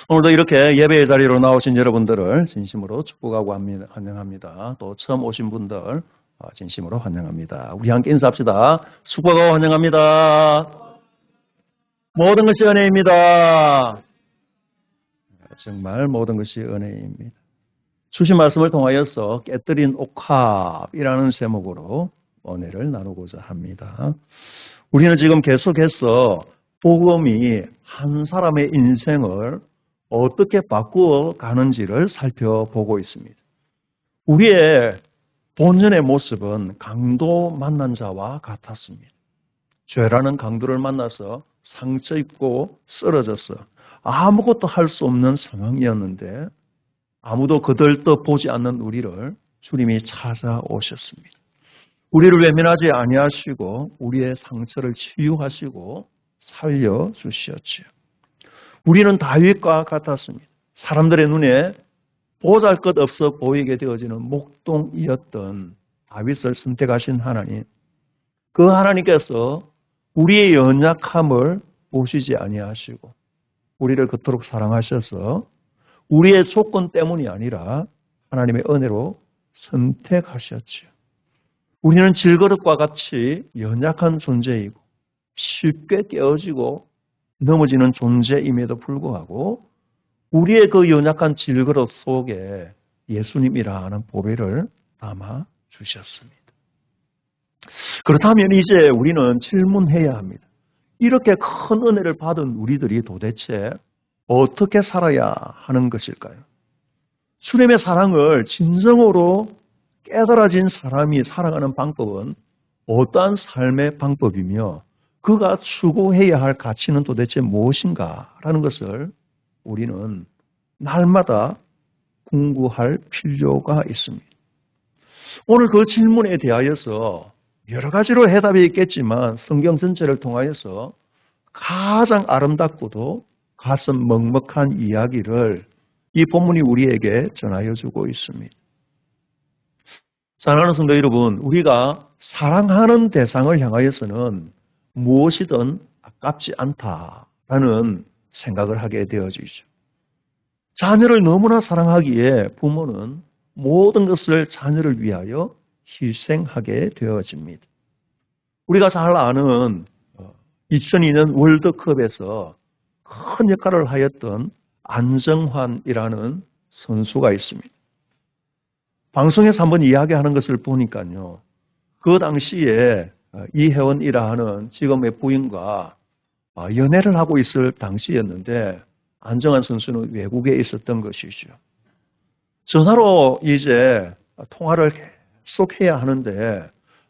오늘도 이렇게 예배의 자리로 나오신 여러분들을 진심으로 축복하고 환영합니다. 또 처음 오신 분들 진심으로 환영합니다. 우리 함께 인사합시다. 축복하고 환영합니다. 모든 것이 은혜입니다. 정말 모든 것이 은혜입니다. 주신 말씀을 통하여서 깨뜨린 옥합이라는 제목으로 은혜를 나누고자 합니다. 우리는 지금 계속해서 복음이 한 사람의 인생을 어떻게 바꾸어 가는지를 살펴보고 있습니다. 우리의 본연의 모습은 강도 만난 자와 같았습니다. 죄라는 강도를 만나서 상처 입고 쓰러져서 아무것도 할 수 없는 상황이었는데 아무도 거들떠 보지 않는 우리를 주님이 찾아오셨습니다. 우리를 외면하지 아니하시고 우리의 상처를 치유하시고 살려주셨지요. 우리는 다윗과 같았습니다. 사람들의 눈에 보잘것없어 보이게 되어지는 목동이었던 다윗을 선택하신 하나님. 그 하나님께서 우리의 연약함을 보시지 아니하시고 우리를 그토록 사랑하셔서 우리의 조건 때문이 아니라 하나님의 은혜로 선택하셨지요. 우리는 질그릇과 같이 연약한 존재이고 쉽게 깨어지고 넘어지는 존재임에도 불구하고 우리의 그 연약한 질그릇 속에 예수님이라는 보배를 담아 주셨습니다. 그렇다면 이제 우리는 질문해야 합니다. 이렇게 큰 은혜를 받은 우리들이 도대체 어떻게 살아야 하는 것일까요? 주님의 사랑을 진정으로 깨달아진 사람이 살아가는 방법은 어떠한 삶의 방법이며 그가 추구해야 할 가치는 도대체 무엇인가라는 것을 우리는 날마다 궁구할 필요가 있습니다. 오늘 그 질문에 대하여서 여러 가지로 해답이 있겠지만 성경 전체를 통하여서 가장 아름답고도 가슴 먹먹한 이야기를 이 본문이 우리에게 전하여 주고 있습니다. 사랑하는 성도 여러분, 우리가 사랑하는 대상을 향하여서는 무엇이든 아깝지 않다라는 생각을 하게 되어지죠. 자녀를 너무나 사랑하기에 부모는 모든 것을 자녀를 위하여 희생하게 되어집니다. 우리가 잘 아는 2002년 월드컵에서 큰 역할을 하였던 안정환이라는 선수가 있습니다. 방송에서 한번 이야기하는 것을 보니까요. 그 당시에 이혜원이라 하는 지금의 부인과 연애를 하고 있을 당시였는데 안정환 선수는 외국에 있었던 것이죠. 전화로 이제 통화를 계속 해야 하는데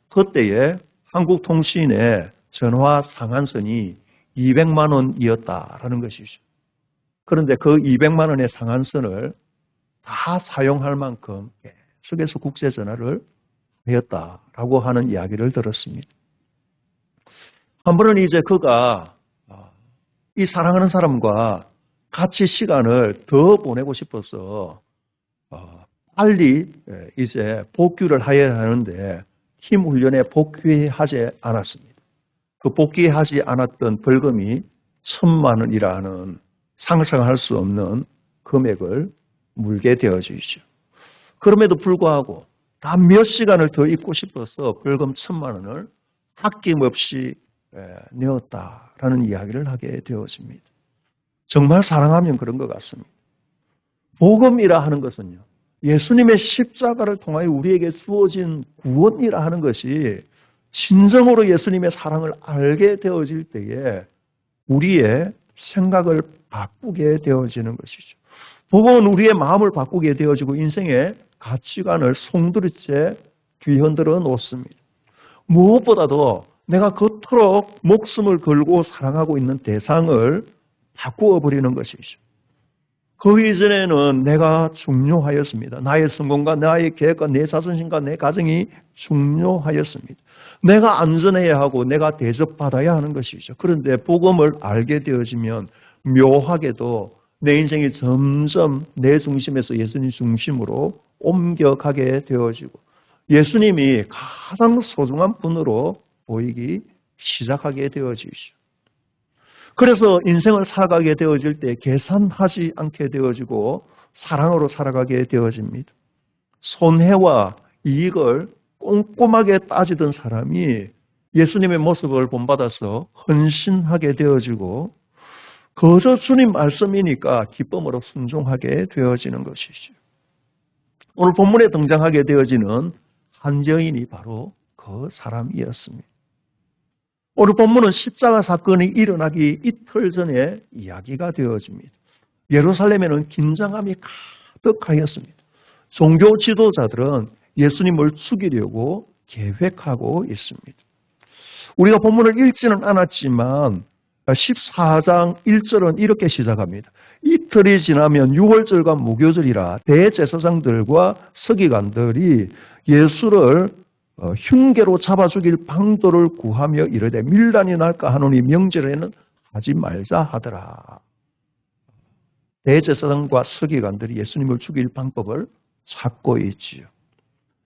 그때에 한국통신의 전화 상한선이 200만 원이었다라는 것이죠. 그런데 그 200만 원의 상한선을 다 사용할 만큼 계속해서 국제전화를 하였다라고 하는 이야기를 들었습니다. 한 번은 이제 그가 이 사랑하는 사람과 같이 시간을 더 보내고 싶어서 빨리 이제 복귀를 해야 하는데 팀 훈련에 복귀하지 않았습니다. 그 복귀하지 않았던 벌금이 1,000만 원이라는 상상할 수 없는 금액을 물게 되어지죠. 그럼에도 불구하고 다 몇 시간을 더 있고 싶어서 벌금 1,000만 원을 아낌없이 내었다라는 이야기를 하게 되어집니다. 정말 사랑하면 그런 것 같습니다. 복음이라 하는 것은요. 예수님의 십자가를 통하여 우리에게 주어진 구원이라 하는 것이 진정으로 예수님의 사랑을 알게 되어질 때에 우리의 생각을 바꾸게 되어지는 것이죠. 복음은 우리의 마음을 바꾸게 되어지고 인생의 가치관을 송두리째 뒤흔들어 놓습니다. 무엇보다도 내가 그토록 목숨을 걸고 사랑하고 있는 대상을 바꾸어 버리는 것이죠. 그 이전에는 내가 중요하였습니다. 나의 성공과 나의 계획과 내 자존심과 내 가정이 중요하였습니다. 내가 안전해야 하고 내가 대접받아야 하는 것이죠. 그런데 복음을 알게 되어지면 묘하게도 내 인생이 점점 내 중심에서 예수님 중심으로 옮겨가게 되어지고 예수님이 가장 소중한 분으로 보이기 시작하게 되어지죠. 그래서 인생을 살아가게 되어질 때 계산하지 않게 되어지고 사랑으로 살아가게 되어집니다. 손해와 이익을 꼼꼼하게 따지던 사람이 예수님의 모습을 본받아서 헌신하게 되어지고 그저 주님 말씀이니까 기쁨으로 순종하게 되어지는 것이죠. 오늘 본문에 등장하게 되어지는 한 여인이 바로 그 사람이었습니다. 오늘 본문은 십자가 사건이 일어나기 이틀 전에 이야기가 되어집니다. 예루살렘에는 긴장함이 가득하였습니다. 종교 지도자들은 예수님을 죽이려고 계획하고 있습니다. 우리가 본문을 읽지는 않았지만 14장 1절은 이렇게 시작합니다. 이틀이 지나면 유월절과 무교절이라 대제사장들과 서기관들이 예수를 흉계로 잡아 죽일 방도를 구하며 이르되 밀란이 날까 하노니 명절에는 하지 말자 하더라. 대제사장과 서기관들이 예수님을 죽일 방법을 찾고 있지요.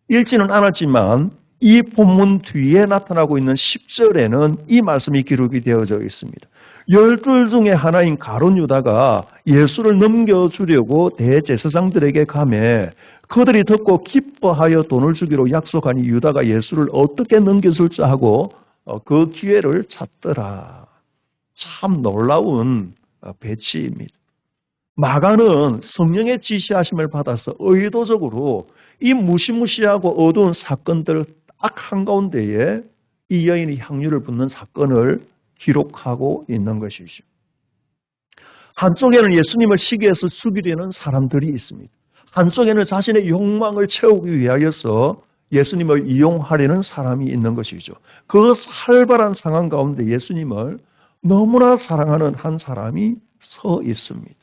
읽지는 않았지만 이 본문 뒤에 나타나고 있는 10절에는 이 말씀이 기록이 되어져 있습니다. 12 중에 하나인 가룟 유다가 예수를 넘겨주려고 대제사장들에게 가매 그들이 듣고 기뻐하여 돈을 주기로 약속하니 유다가 예수를 어떻게 넘겨줄지 하고 그 기회를 찾더라. 참 놀라운 배치입니다. 마가는 성령의 지시하심을 받아서 의도적으로 이 무시무시하고 어두운 사건들 딱 한가운데에 이 여인이 향유를 붓는 사건을 기록하고 있는 것이죠. 한쪽에는 예수님을 시기해서 죽이려는 사람들이 있습니다. 한쪽에는 자신의 욕망을 채우기 위하여서 예수님을 이용하려는 사람이 있는 것이죠. 그 살벌한 상황 가운데 예수님을 너무나 사랑하는 한 사람이 서 있습니다.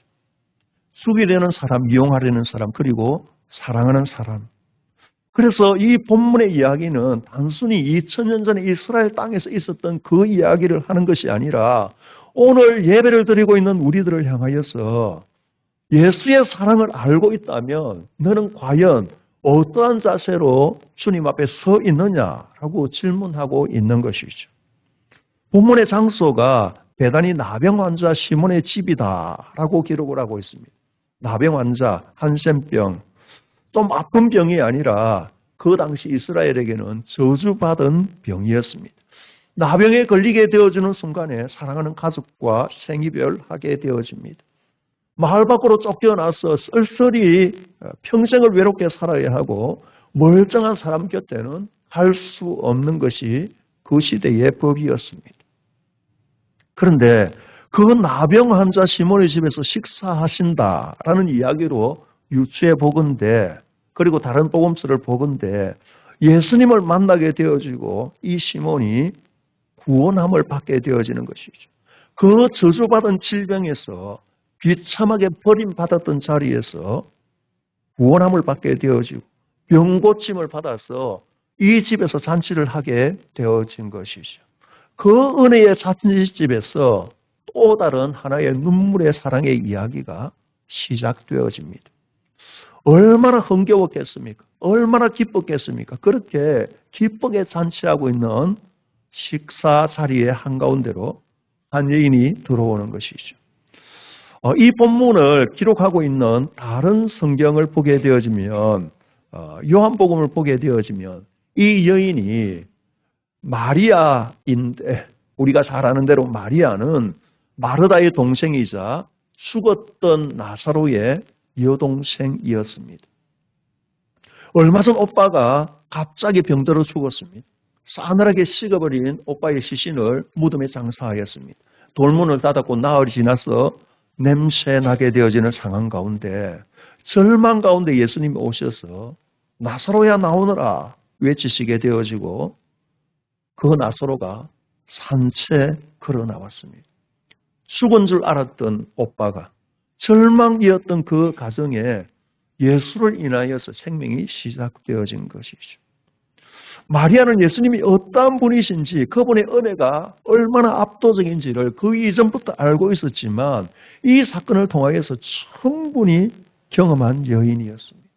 죽이려는 사람, 이용하려는 사람, 그리고 사랑하는 사람. 그래서 이 본문의 이야기는 단순히 2000년 전에 이스라엘 땅에서 있었던 그 이야기를 하는 것이 아니라 오늘 예배를 드리고 있는 우리들을 향하여서 예수의 사랑을 알고 있다면 너는 과연 어떠한 자세로 주님 앞에 서 있느냐라고 질문하고 있는 것이죠. 본문의 장소가 베다니 나병 환자 시몬의 집이다라고 기록을 하고 있습니다. 나병 환자, 한센병, 좀 아픈 병이 아니라 그 당시 이스라엘에게는 저주받은 병이었습니다. 나병에 걸리게 되어지는 순간에 사랑하는 가족과 생이별하게 되어집니다. 마을 밖으로 쫓겨나서 쓸쓸히 평생을 외롭게 살아야 하고 멀쩡한 사람 곁에는 갈 수 없는 것이 그 시대의 법이었습니다. 그런데 그 나병 환자 시몬의 집에서 식사하신다라는 이야기로 유추해 보건대 그리고 다른 복음서를 보건대 예수님을 만나게 되어지고 이 시몬이 구원함을 받게 되어지는 것이죠. 그 저주받은 질병에서 비참하게 버림받았던 자리에서 구원함을 받게 되어지고 병고침을 받아서 이 집에서 잔치를 하게 되어진 것이죠. 그 은혜의 잔치집에서 또 다른 하나의 눈물의 사랑의 이야기가 시작되어집니다. 얼마나 흥겨웠겠습니까? 얼마나 기뻤겠습니까? 그렇게 기쁘게 잔치하고 있는 식사 자리의 한가운데로 한 여인이 들어오는 것이죠. 이 본문을 기록하고 있는 다른 성경을 보게 되어지면 요한복음을 보게 되어지면 이 여인이 마리아인데 우리가 잘 아는 대로 마리아는 마르다의 동생이자 죽었던 나사로의 여동생이었습니다. 얼마 전 오빠가 갑자기 병들어 죽었습니다. 싸늘하게 식어버린 오빠의 시신을 무덤에 장사하였습니다. 돌문을 닫았고 나흘이 지나서 냄새나게 되어지는 상황 가운데 절망 가운데 예수님이 오셔서 나사로야 나오너라 외치시게 되어지고 그 나사로가 산채 걸어 나왔습니다. 죽은 줄 알았던 오빠가 절망이었던 그 가정에 예수를 인하여서 생명이 시작되어진 것이죠. 마리아는 예수님이 어떠한 분이신지 그분의 은혜가 얼마나 압도적인지를 그 이전부터 알고 있었지만 이 사건을 통하여서 충분히 경험한 여인이었습니다.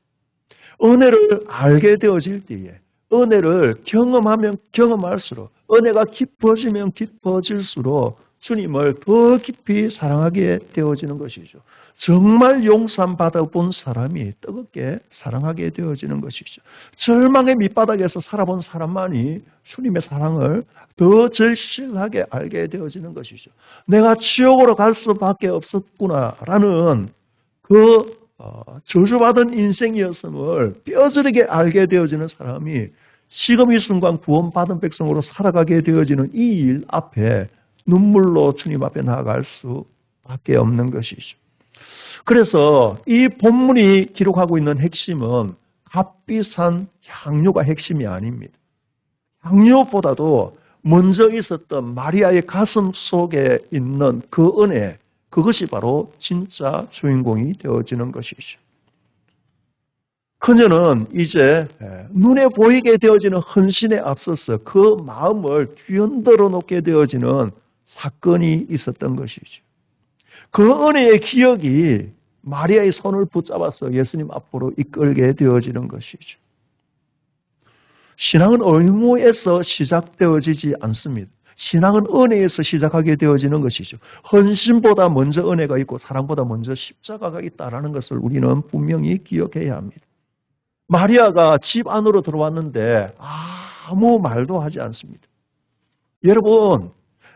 은혜를 알게 되어질 때에 은혜를 경험하면 경험할수록 은혜가 깊어지면 깊어질수록 주님을 더 깊이 사랑하게 되어지는 것이죠. 정말 용서받아 본 사람이 뜨겁게 사랑하게 되어지는 것이죠. 절망의 밑바닥에서 살아본 사람만이 주님의 사랑을 더 절실하게 알게 되어지는 것이죠. 내가 지옥으로 갈 수밖에 없었구나라는 그 저주받은 인생이었음을 뼈저리게 알게 되어지는 사람이 지금 이 순간 구원받은 백성으로 살아가게 되어지는 이 일 앞에 눈물로 주님 앞에 나아갈 수밖에 없는 것이죠. 그래서 이 본문이 기록하고 있는 핵심은 값비싼 향유가 핵심이 아닙니다. 향유보다도 먼저 있었던 마리아의 가슴 속에 있는 그 은혜, 그것이 바로 진짜 주인공이 되어지는 것이죠. 그녀는 이제 눈에 보이게 되어지는 헌신에 앞서서 그 마음을 뒤흔들어 놓게 되어지는 사건이 있었던 것이죠. 그 은혜의 기억이 마리아의 손을 붙잡아서 예수님 앞으로 이끌게 되어지는 것이죠. 신앙은 의무에서 시작되어지지 않습니다. 신앙은 은혜에서 시작하게 되어지는 것이죠. 헌신보다 먼저 은혜가 있고 사랑보다 먼저 십자가가 있다는 것을 우리는 분명히 기억해야 합니다. 마리아가 집 안으로 들어왔는데 아무 말도 하지 않습니다. 여러분,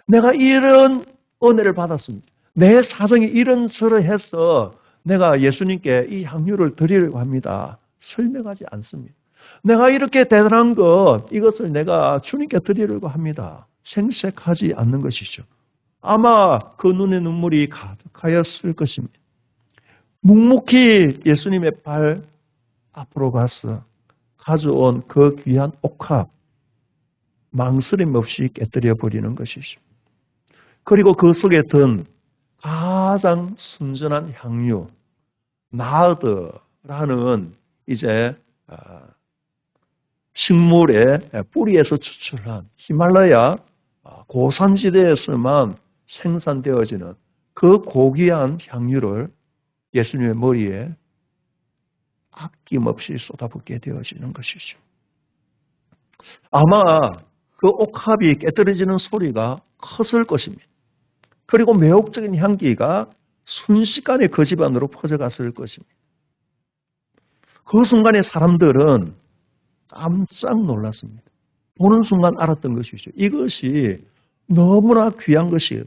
내가 이런 은혜를 받았습니다. 내 사정이 이런저런해서 내가 예수님께 이 향유를 드리려고 합니다. 설명하지 않습니다. 내가 이렇게 대단한 것, 이것을 내가 주님께 드리려고 합니다. 생색하지 않는 것이죠. 아마 그 눈에 눈물이 가득하였을 것입니다. 묵묵히 예수님의 발 앞으로 가서 가져온 그 귀한 옥합, 망설임 없이 깨뜨려 버리는 것이죠. 그리고 그 속에 든 가장 순전한 향유, 나르드라는 이제 식물의 뿌리에서 추출한 히말라야 고산지대에서만 생산되어지는 그 고귀한 향유를 예수님의 머리에 아낌없이 쏟아붓게 되어지는 것이죠. 아마 그 옥합이 깨뜨려지는 소리가 컸을 것입니다. 그리고 매혹적인 향기가 순식간에 그 집안으로 퍼져갔을 것입니다. 그 순간에 사람들은 깜짝 놀랐습니다. 보는 순간 알았던 것이죠. 이것이 너무나 귀한 것이에요.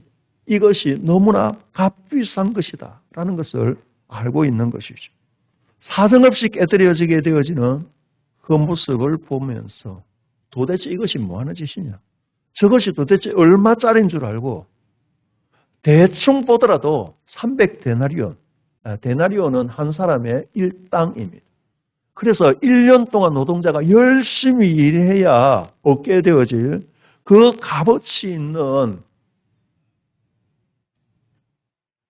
이것이 너무나 값비싼 것이다 라는 것을 알고 있는 것이죠. 사정없이 깨뜨려지게 되어지는 그 모습을 보면서 도대체 이것이 뭐하는 짓이냐, 저것이 도대체 얼마짜리인 줄 알고 대충 보더라도 300데나리온, 데나리온은 한 사람의 일당입니다. 그래서 1년 동안 노동자가 열심히 일해야 얻게 되어질 그 값어치 있는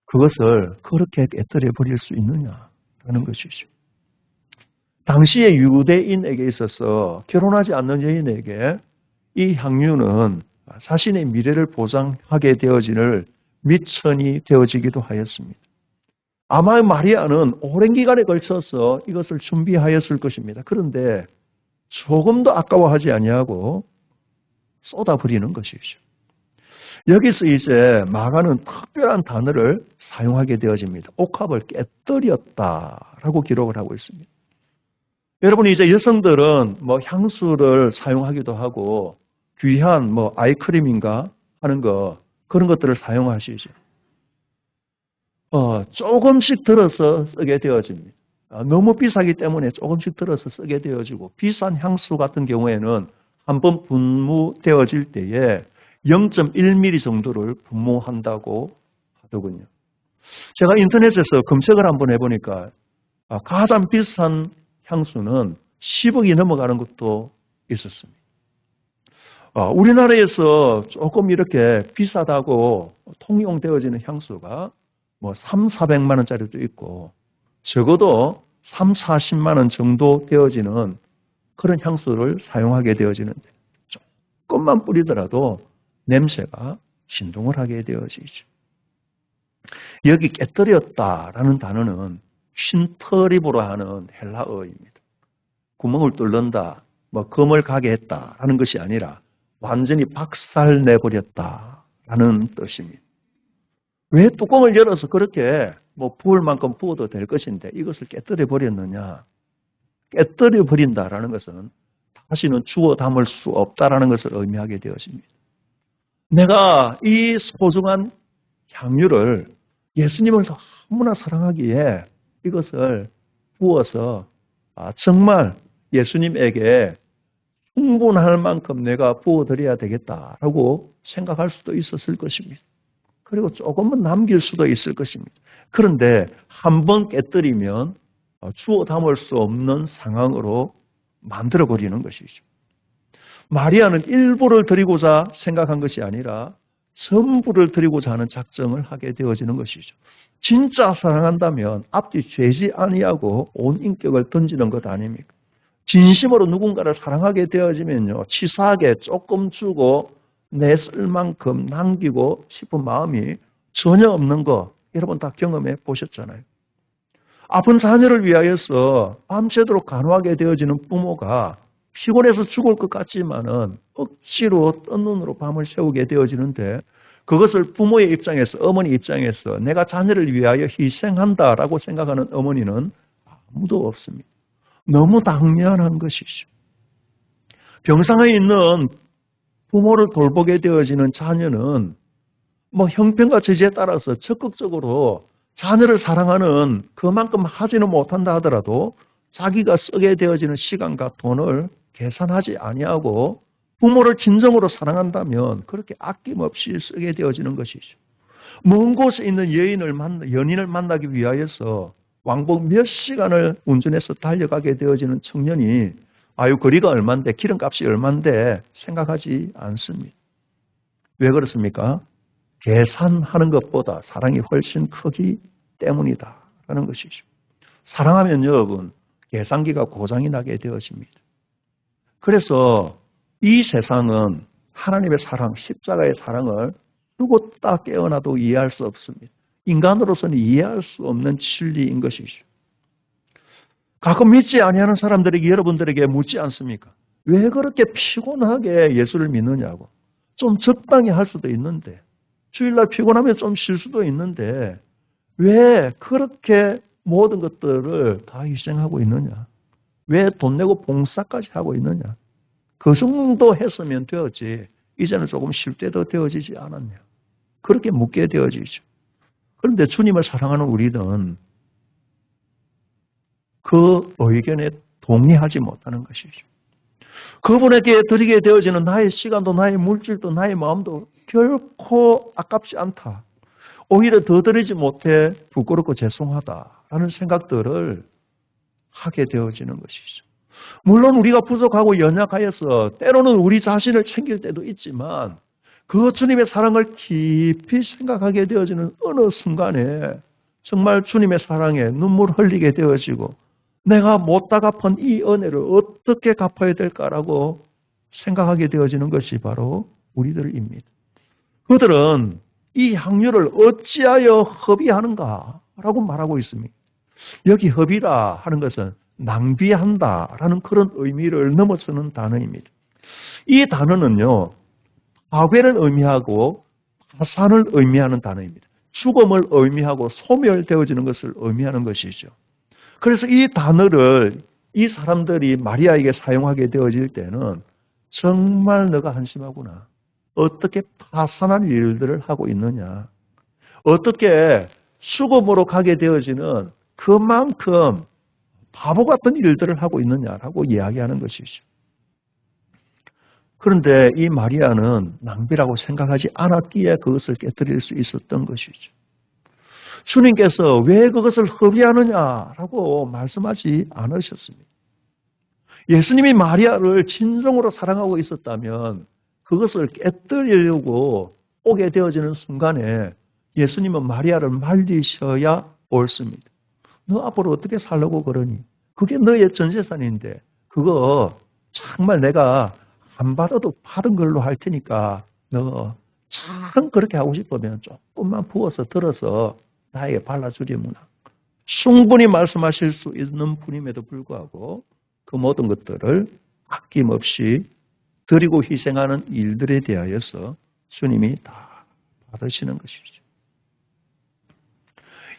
그것을 그렇게 깨뜨려 버릴 수 있느냐라는 것이죠. 당시의 유대인에게 있어서 결혼하지 않는 여인에게 이 향유는 자신의 미래를 보장하게 되어지는 미천이 되어지기도 하였습니다. 아마 마리아는 오랜 기간에 걸쳐서 이것을 준비하였을 것입니다. 그런데 조금도 아까워하지 아니하고 쏟아버리는 것이죠. 여기서 이제 마가는 특별한 단어를 사용하게 되어집니다. 옥합을 깨뜨렸다라고 기록을 하고 있습니다. 여러분, 이제 여성들은 향수를 사용하기도 하고 귀한 아이크림인가 하는 그런 것들을 사용하시죠. 조금씩 들어서 쓰게 되어집니다. 너무 비싸기 때문에 조금씩 들어서 쓰게 되어지고, 비싼 향수 같은 경우에는 한번 분무되어질 때에 0.1mm 정도를 분무한다고 하더군요. 제가 인터넷에서 검색을 한번 해보니까 가장 비싼 향수는 10억이 넘어가는 것도 있었습니다. 우리나라에서 조금 이렇게 비싸다고 통용되어지는 향수가 3, 400만 원짜리도 있고 적어도 3, 40만 원 정도 되어지는 그런 향수를 사용하게 되어지는데 조금만 뿌리더라도 냄새가 진동을 하게 되어지죠. 여기 깨뜨렸다라는 단어는 쉰터립으로 하는 헬라어입니다. 구멍을 뚫는다, 검을 가게 했다라는 것이 아니라 완전히 박살내버렸다라는 라는 뜻입니다. 왜 뚜껑을 열어서 그렇게 부을 만큼 부어도 될 것인데 이것을 깨뜨려 버렸느냐? 깨뜨려 버린다라는 것은 다시는 주워 담을 수 없다라는 것을 의미하게 되었습니다. 내가 이 소중한 향유를 예수님을 너무나 사랑하기에 이것을 부어서 정말 예수님에게 충분할 만큼 내가 부어드려야 되겠다라고 생각할 수도 있었을 것입니다. 그리고 조금은 남길 수도 있을 것입니다. 그런데 한 번 깨뜨리면 주워 담을 수 없는 상황으로 만들어버리는 것이죠. 마리아는 일부를 드리고자 생각한 것이 아니라 전부를 드리고자 하는 작정을 하게 되어지는 것이죠. 진짜 사랑한다면 앞뒤 죄지 아니하고 온 인격을 던지는 것 아닙니까? 진심으로 누군가를 사랑하게 되어지면요, 치사하게 조금 주고 내 쓸 만큼 남기고 싶은 마음이 전혀 없는 거 여러분 다 경험해 보셨잖아요. 아픈 자녀를 위하여서 밤새도록 간호하게 되어지는 부모가 피곤해서 죽을 것 같지만은 억지로 뜬 눈으로 밤을 새우게 되어지는데 그것을 부모의 입장에서, 어머니 입장에서 내가 자녀를 위하여 희생한다라고 생각하는 어머니는 아무도 없습니다. 너무 당연한 것이죠. 병상에 있는 부모를 돌보게 되어지는 자녀는 형편과 처지에 따라서 적극적으로 자녀를 사랑하는 그만큼 하지는 못한다 하더라도 자기가 쓰게 되어지는 시간과 돈을 계산하지 아니하고 부모를 진정으로 사랑한다면 그렇게 아낌없이 쓰게 되어지는 것이죠. 먼 곳에 있는 연인을 만나기 위하여서 왕복 몇 시간을 운전해서 달려가게 되어지는 청년이 거리가 얼만데 기름값이 얼만데 생각하지 않습니다. 왜 그렇습니까? 계산하는 것보다 사랑이 훨씬 크기 때문이다 라는 것이죠. 사랑하면 여러분 계산기가 고장이 나게 되어집니다. 그래서 이 세상은 하나님의 사랑, 십자가의 사랑을 죽었다 깨어나도 이해할 수 없습니다. 인간으로서는 이해할 수 없는 진리인 것이죠. 가끔 믿지 아니하는 사람들에게 여러분들에게 묻지 않습니까? 왜 그렇게 피곤하게 예수를 믿느냐고. 좀 적당히 할 수도 있는데 주일날 피곤하면 좀 쉴 수도 있는데 왜 그렇게 모든 것들을 다 희생하고 있느냐? 왜 돈 내고 봉사까지 하고 있느냐? 그 정도 했으면 되었지 이제는 조금 쉴 때도 되어지지 않았냐? 그렇게 묻게 되어지죠. 그런데 주님을 사랑하는 우리는 그 의견에 동의하지 못하는 것이죠. 그분에게 드리게 되어지는 나의 시간도 나의 물질도 나의 마음도 결코 아깝지 않다. 오히려 더 드리지 못해 부끄럽고 죄송하다라는 생각들을 하게 되어지는 것이죠. 물론 우리가 부족하고 연약하여서 때로는 우리 자신을 챙길 때도 있지만 그 주님의 사랑을 깊이 생각하게 되어지는 어느 순간에 정말 주님의 사랑에 눈물 흘리게 되어지고 내가 못다 갚은 이 은혜를 어떻게 갚아야 될까라고 생각하게 되어지는 것이 바로 우리들입니다. 그들은 이 향유를 어찌하여 허비하는가라고 말하고 있습니다. 여기 허비라 하는 것은 낭비한다라는 그런 의미를 넘어서는 단어입니다. 이 단어는요, 파괴를 의미하고 파산을 의미하는 단어입니다. 죽음을 의미하고 소멸되어지는 것을 의미하는 것이죠. 그래서 이 단어를 이 사람들이 마리아에게 사용하게 되어질 때는 정말 너가 한심하구나. 어떻게 파산한 일들을 하고 있느냐. 어떻게 죽음으로 가게 되어지는 그만큼 바보 같은 일들을 하고 있느냐라고 이야기하는 것이죠. 그런데 이 마리아는 낭비라고 생각하지 않았기에 그것을 깨뜨릴 수 있었던 것이죠. 주님께서 왜 그것을 허비하느냐라고 말씀하지 않으셨습니다. 예수님이 마리아를 진정으로 사랑하고 있었다면 그것을 깨뜨리려고 오게 되어지는 순간에 예수님은 마리아를 말리셔야 옳습니다. 너 앞으로 어떻게 살려고 그러니? 그게 너의 전 재산인데 그거 정말 내가 안 받아도 받은 걸로 할 테니까 너 참 그렇게 하고 싶으면 조금만 부어서 들어서 나에게 발라주려무나. 충분히 말씀하실 수 있는 분임에도 불구하고 그 모든 것들을 아낌없이 드리고 희생하는 일들에 대하여서 주님이 다 받으시는 것이죠.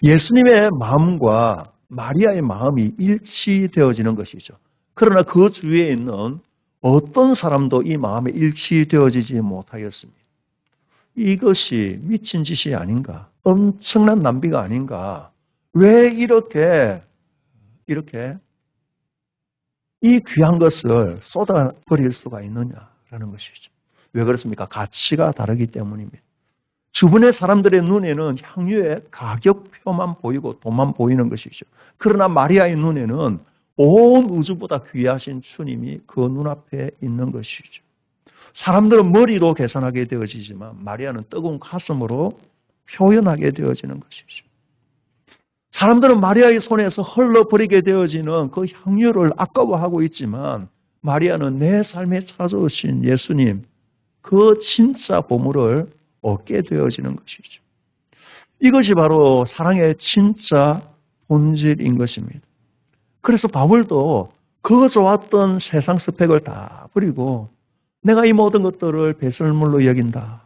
예수님의 마음과 마리아의 마음이 일치되어지는 것이죠. 그러나 그 주위에 있는 어떤 사람도 이 마음에 일치되어지지 못하였습니다. 이것이 미친 짓이 아닌가? 엄청난 낭비가 아닌가? 왜 이렇게 이 귀한 것을 쏟아버릴 수가 있느냐라는 것이죠. 왜 그렇습니까? 가치가 다르기 때문입니다. 주변의 사람들의 눈에는 향유의 가격표만 보이고 돈만 보이는 것이죠. 그러나 마리아의 눈에는 온 우주보다 귀하신 주님이 그 눈앞에 있는 것이죠. 사람들은 머리로 계산하게 되어지지만 마리아는 뜨거운 가슴으로 표현하게 되어지는 것이죠. 사람들은 마리아의 손에서 흘러버리게 되어지는 그 향유를 아까워하고 있지만 마리아는 내 삶에 찾아오신 예수님, 그 진짜 보물을 얻게 되어지는 것이죠. 이것이 바로 사랑의 진짜 본질인 것입니다. 그래서 바울도 그 좋았던 세상 스펙을 다 버리고 내가 이 모든 것들을 배설물로 여긴다.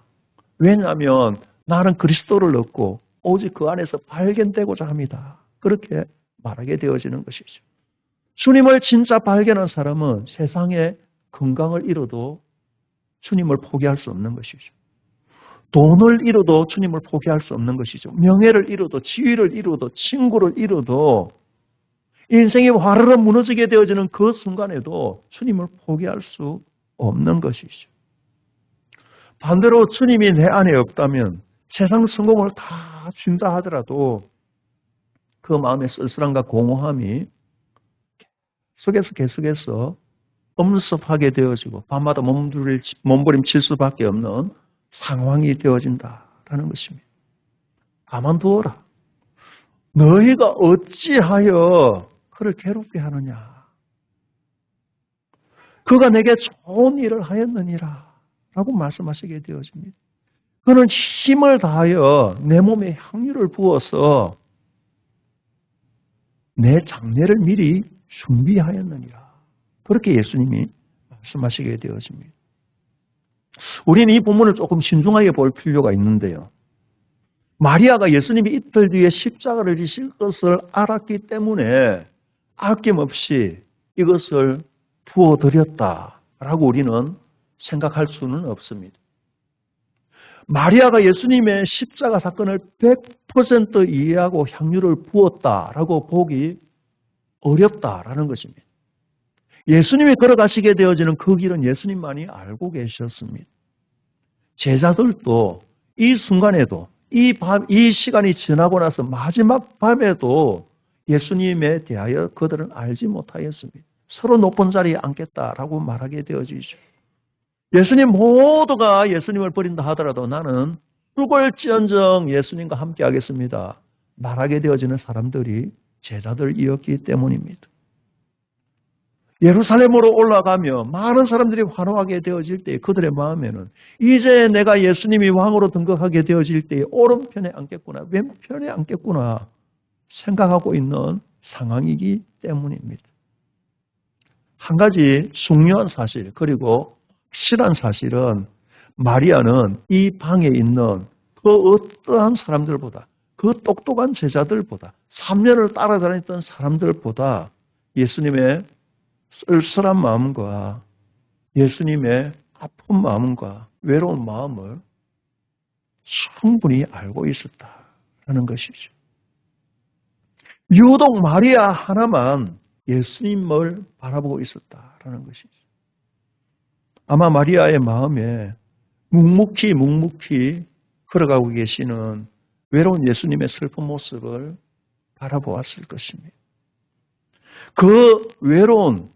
왜냐하면 나는 그리스도를 얻고 오직 그 안에서 발견되고자 합니다. 그렇게 말하게 되어지는 것이죠. 주님을 진짜 발견한 사람은 세상의 건강을 잃어도 주님을 포기할 수 없는 것이죠. 돈을 잃어도 주님을 포기할 수 없는 것이죠. 명예를 잃어도, 지위를 잃어도, 친구를 잃어도 인생이 화르르 무너지게 되어지는 그 순간에도 주님을 포기할 수 없는 것이죠. 반대로 주님이 내 안에 없다면 세상 성공을 다 준다 하더라도 그 마음의 쓸쓸함과 공허함이 계속해서 엄습하게 되어지고 밤마다 몸부림칠 수밖에 없는 상황이 되어진다라는 것입니다. 가만두어라. 너희가 어찌하여 그를 괴롭게 하느냐. 그가 내게 좋은 일을 하였느니라 라고 말씀하시게 되어집니다. 그는 힘을 다하여 내 몸에 향유를 부어서 내 장례를 미리 준비하였느니라. 그렇게 예수님이 말씀하시게 되어집니다. 우리는 이 본문을 조금 신중하게 볼 필요가 있는데요. 마리아가 예수님이 이틀 뒤에 십자가를 지실 것을 알았기 때문에 아낌없이 이것을 부어드렸다라고 우리는 생각할 수는 없습니다. 마리아가 예수님의 십자가 사건을 100% 이해하고 향유를 부었다라고 보기 어렵다라는 것입니다. 예수님이 걸어가시게 되어지는 그 길은 예수님만이 알고 계셨습니다. 제자들도 이 순간에도 이 시간이 지나고 나서 마지막 밤에도 예수님에 대하여 그들은 알지 못하였습니다. 서로 높은 자리에 앉겠다라고 말하게 되어지죠. 예수님 모두가 예수님을 버린다 하더라도 나는 죽을지언정 예수님과 함께 하겠습니다. 말하게 되어지는 사람들이 제자들이었기 때문입니다. 예루살렘으로 올라가며 많은 사람들이 환호하게 되어질 때 그들의 마음에는 이제 내가 예수님이 왕으로 등극하게 되어질 때 오른편에 앉겠구나, 왼편에 앉겠구나 생각하고 있는 상황이기 때문입니다. 한 가지 중요한 사실, 그리고 확실한 사실은 마리아는 이 방에 있는 그 어떠한 사람들보다, 그 똑똑한 제자들보다, 3년을 따라다녔던 사람들보다 예수님의 쓸쓸한 마음과 예수님의 아픈 마음과 외로운 마음을 충분히 알고 있었다라는 것이죠. 유독 마리아 하나만 예수님을 바라보고 있었다라는 것이죠. 아마 마리아의 마음에 묵묵히 걸어가고 계시는 외로운 예수님의 슬픈 모습을 바라보았을 것입니다. 그 외로운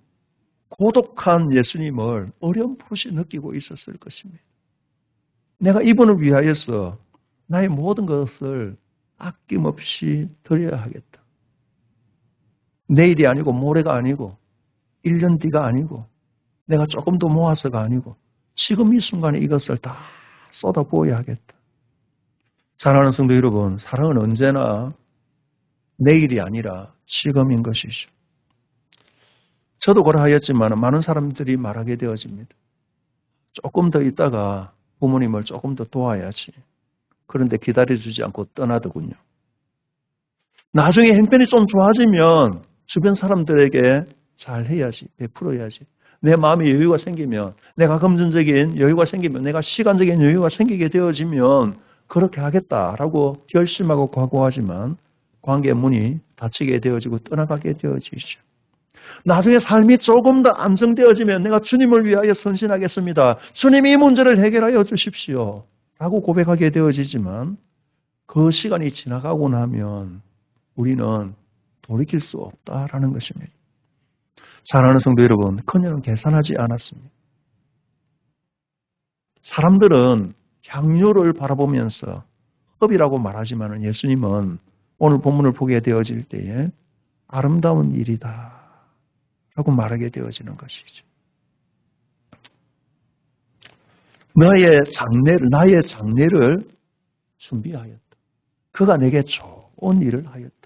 고독한 예수님을 어렴풋이 느끼고 있었을 것입니다. 내가 이분을 위하여서 나의 모든 것을 아낌없이 드려야 하겠다. 내일이 아니고 모레가 아니고 1년 뒤가 아니고 내가 조금 더 모아서가 아니고 지금 이 순간에 이것을 다 쏟아부어야 하겠다. 사랑하는 성도 여러분, 사랑은 언제나 내일이 아니라 지금인 것이죠. 저도 그러하였지만 많은 사람들이 말하게 되어집니다. 조금 더 있다가 부모님을 조금 더 도와야지. 그런데 기다려주지 않고 떠나더군요. 나중에 형편이 좀 좋아지면 주변 사람들에게 잘해야지, 베풀어야지. 내 마음에 여유가 생기면, 내가 금전적인 여유가 생기면, 내가 시간적인 여유가 생기게 되어지면 그렇게 하겠다라고 결심하고 각오하지만 관계 문이 닫히게 되어지고 떠나가게 되어지죠. 나중에 삶이 조금 더 안정되어지면 내가 주님을 위하여 헌신하겠습니다. 주님이 이 문제를 해결하여 주십시오. 라고 고백하게 되어지지만 그 시간이 지나가고 나면 우리는 돌이킬 수 없다라는 것입니다. 사랑하는 성도 여러분, 그녀는 계산하지 않았습니다. 사람들은 향료를 바라보면서 흡이라고 말하지만 예수님은 오늘 본문을 보게 되어질 때에 아름다운 일이다 라고 말하게 되어지는 것이죠. 나의 장례를 준비하였다. 그가 내게 좋은 일을 하였다.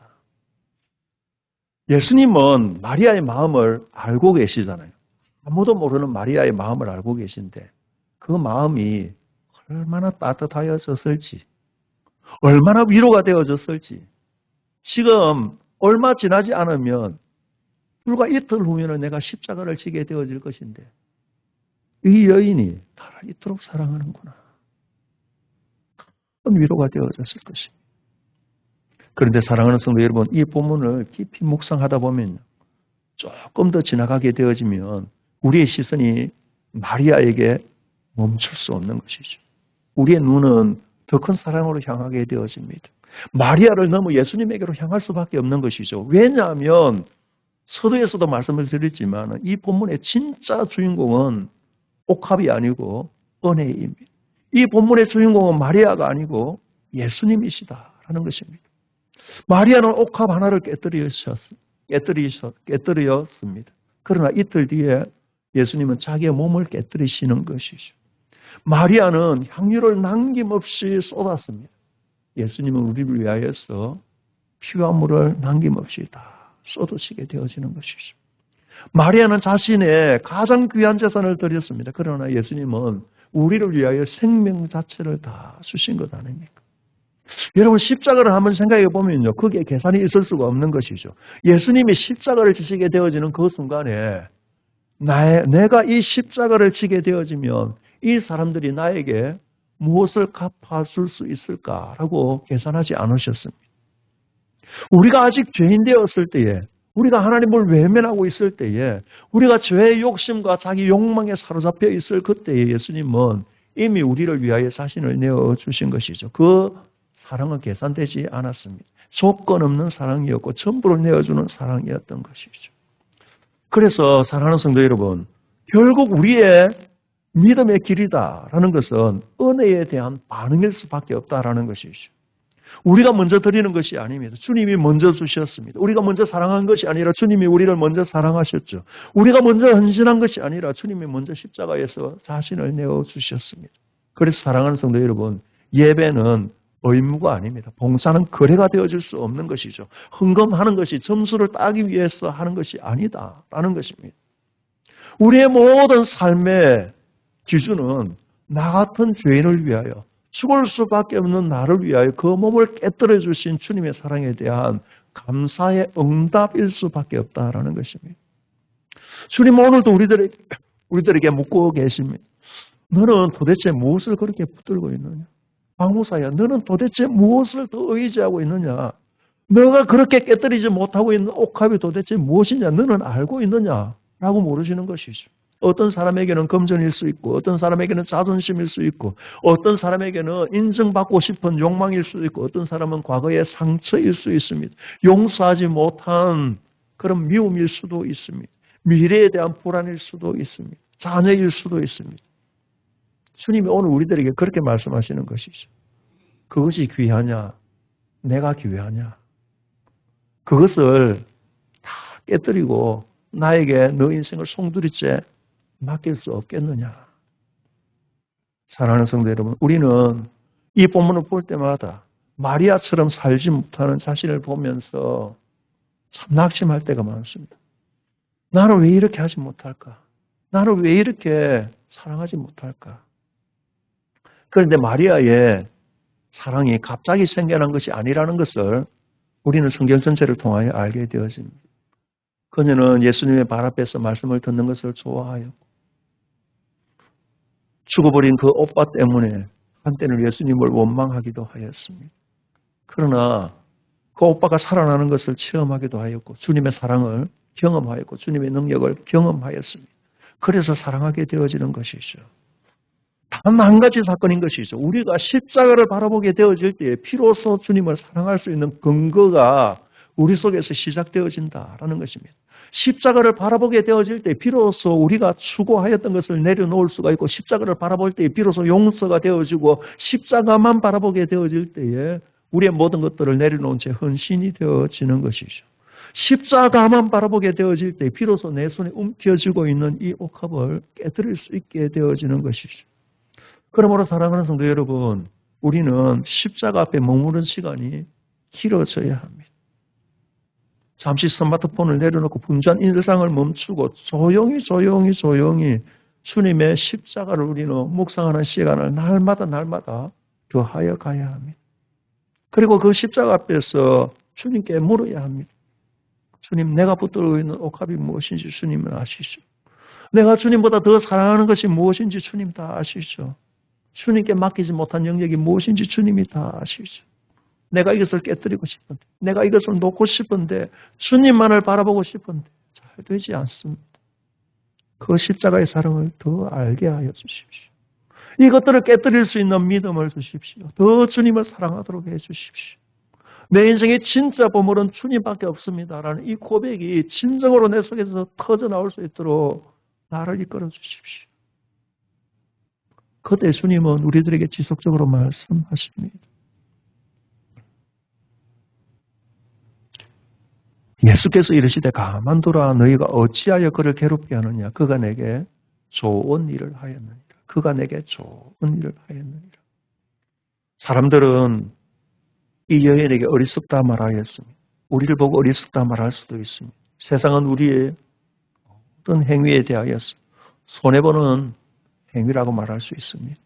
예수님은 마리아의 마음을 알고 계시잖아요. 아무도 모르는 마리아의 마음을 알고 계신데 그 마음이 얼마나 따뜻하여졌을지, 얼마나 위로가 되어졌을지. 지금 얼마 지나지 않으면 불과 이틀 후에는 내가 십자가를 지게 되어질 것인데 이 여인이 나를 이토록 사랑하는구나. 큰 위로가 되어졌을 것입니다. 그런데 사랑하는 성도 여러분, 이 본문을 깊이 묵상하다 보면 조금 더 지나가게 되어지면 우리의 시선이 마리아에게 멈출 수 없는 것이죠. 우리의 눈은 더 큰 사랑으로 향하게 되어집니다. 마리아를 넘어 예수님에게로 향할 수밖에 없는 것이죠. 왜냐하면 서두에서도 말씀을 드렸지만 이 본문의 진짜 주인공은 옥합이 아니고 은혜입니다. 이 본문의 주인공은 마리아가 아니고 예수님이시다라는 것입니다. 마리아는 옥합 하나를 깨뜨리었습니다. 그러나 이틀 뒤에 예수님은 자기의 몸을 깨뜨리시는 것이죠. 마리아는 향유를 남김없이 쏟았습니다. 예수님은 우리를 위하여서 피와 물을 남김없이 다 쏟으시게 되어지는 것이죠. 마리아는 자신의 가장 귀한 재산을 드렸습니다. 그러나 예수님은 우리를 위하여 생명 자체를 다 주신 것 아닙니까? 여러분 십자가를 한번 생각해 보면요. 거기에 계산이 있을 수가 없는 것이죠. 예수님이 십자가를 지시게 되어지는 그 순간에 내가 이 십자가를 지게 되어지면 이 사람들이 나에게 무엇을 갚아줄 수 있을까라고 계산하지 않으셨습니다. 우리가 아직 죄인 되었을 때에 우리가 하나님을 외면하고 있을 때에 우리가 죄의 욕심과 자기 욕망에 사로잡혀 있을 그때에 예수님은 이미 우리를 위하여 자신을 내어주신 것이죠. 그 사랑은 계산되지 않았습니다. 조건 없는 사랑이었고 전부를 내어주는 사랑이었던 것이죠. 그래서 사랑하는 성도 여러분, 결국 우리의 믿음의 길이다라는 것은 은혜에 대한 반응일 수밖에 없다라는 것이죠. 우리가 먼저 드리는 것이 아닙니다. 주님이 먼저 주셨습니다. 우리가 먼저 사랑한 것이 아니라 주님이 우리를 먼저 사랑하셨죠. 우리가 먼저 헌신한 것이 아니라 주님이 먼저 십자가에서 자신을 내어주셨습니다. 그래서 사랑하는 성도 여러분, 예배는 의무가 아닙니다. 봉사는 거래가 되어질 수 없는 것이죠. 헌금하는 것이 점수를 따기 위해서 하는 것이 아니다라는 것입니다. 우리의 모든 삶의 기준은 나 같은 죄인을 위하여 죽을 수밖에 없는 나를 위하여 그 몸을 깨뜨려 주신 주님의 사랑에 대한 감사의 응답일 수밖에 없다라는 것입니다. 주님은 오늘도 우리들에게 묻고 계십니다. 너는 도대체 무엇을 그렇게 붙들고 있느냐? 박무사야, 너는 도대체 무엇을 더 의지하고 있느냐? 너가 그렇게 깨뜨리지 못하고 있는 옥합이 도대체 무엇이냐? 너는 알고 있느냐? 라고 물으시는 것이죠. 어떤 사람에게는 금전일 수 있고, 어떤 사람에게는 자존심일 수 있고, 어떤 사람에게는 인정받고 싶은 욕망일 수 있고, 어떤 사람은 과거의 상처일 수 있습니다. 용서하지 못한 그런 미움일 수도 있습니다. 미래에 대한 불안일 수도 있습니다. 자녀일 수도 있습니다. 주님이 오늘 우리들에게 그렇게 말씀하시는 것이죠. 그것이 귀하냐? 내가 귀하냐? 그것을 다 깨뜨리고 나에게 너 인생을 송두리째 맡길 수 없겠느냐? 사랑하는 성도 여러분, 우리는 이 본문을 볼 때마다 마리아처럼 살지 못하는 자신을 보면서 참 낙심할 때가 많습니다. 나는 왜 이렇게 하지 못할까? 나는 왜 이렇게 사랑하지 못할까? 그런데 마리아의 사랑이 갑자기 생겨난 것이 아니라는 것을 우리는 성경 전체를 통하여 알게 되어집니다. 그녀는 예수님의 발 앞에서 말씀을 듣는 것을 좋아하였고 죽어버린 그 오빠 때문에 한때는 예수님을 원망하기도 하였습니다. 그러나 그 오빠가 살아나는 것을 체험하기도 하였고 주님의 사랑을 경험하였고 주님의 능력을 경험하였습니다. 그래서 사랑하게 되어지는 것이죠. 단 한 가지 사건인 것이죠. 우리가 십자가를 바라보게 되어질 때에 비로소 주님을 사랑할 수 있는 근거가 우리 속에서 시작되어진다라는 것입니다. 십자가를 바라보게 되어질 때 비로소 우리가 추구하였던 것을 내려놓을 수가 있고 십자가를 바라볼 때에 비로소 용서가 되어지고 십자가만 바라보게 되어질 때에 우리의 모든 것들을 내려놓은 채 헌신이 되어지는 것이죠. 십자가만 바라보게 되어질 때 비로소 내 손에 움켜쥐고 있는 이 옥합을 깨뜨릴 수 있게 되어지는 것이죠. 그러므로 사랑하는 성도 여러분, 우리는 십자가 앞에 머무는 시간이 길어져야 합니다. 잠시 스마트폰을 내려놓고 분주한 일상을 멈추고 조용히 주님의 십자가를 우리는 묵상하는 시간을 날마다 더하여 가야 합니다. 그리고 그 십자가 앞에서 주님께 물어야 합니다. 주님, 내가 붙들고 있는 옥합이 무엇인지 주님은 아시죠. 내가 주님보다 더 사랑하는 것이 무엇인지 주님 다 아시죠. 주님께 맡기지 못한 영역이 무엇인지 주님이 다 아시죠. 내가 이것을 깨뜨리고 싶은데, 내가 이것을 놓고 싶은데, 주님만을 바라보고 싶은데 잘 되지 않습니다. 그 십자가의 사랑을 더 알게 하여 주십시오. 이것들을 깨뜨릴 수 있는 믿음을 주십시오. 더 주님을 사랑하도록 해 주십시오. 내 인생의 진짜 보물은 주님밖에 없습니다라는 이 고백이 진정으로 내 속에서 터져 나올 수 있도록 나를 이끌어 주십시오. 그때 주님은 우리들에게 지속적으로 말씀하십니다. 예수께서 이르시되 가만두라 너희가 어찌하여 그를 괴롭게 하느냐 그가 내게 좋은 일을 하였느니라. 그가 내게 좋은 일을 하였느니라. 사람들은 이 여인에게 어리석다 말하였습니다. 우리를 보고 어리석다 말할 수도 있습니다. 세상은 우리의 어떤 행위에 대하여서 손해보는 행위라고 말할 수 있습니다.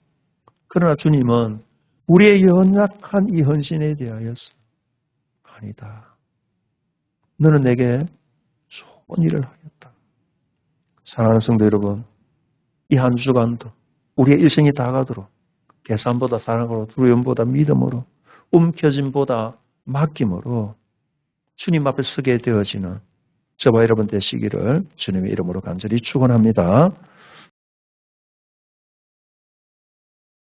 그러나 주님은 우리의 연약한 이 헌신에 대하여서 아니다. 너는 내게 좋은 일을 하였다. 사랑하는 성도 여러분, 이 한 주간도 우리의 일생이 다가도록 계산보다 사랑으로, 두려움보다 믿음으로, 움켜짐보다 맡김으로 주님 앞에 서게 되어지는 저와 여러분 되시기를 주님의 이름으로 간절히 축원합니다.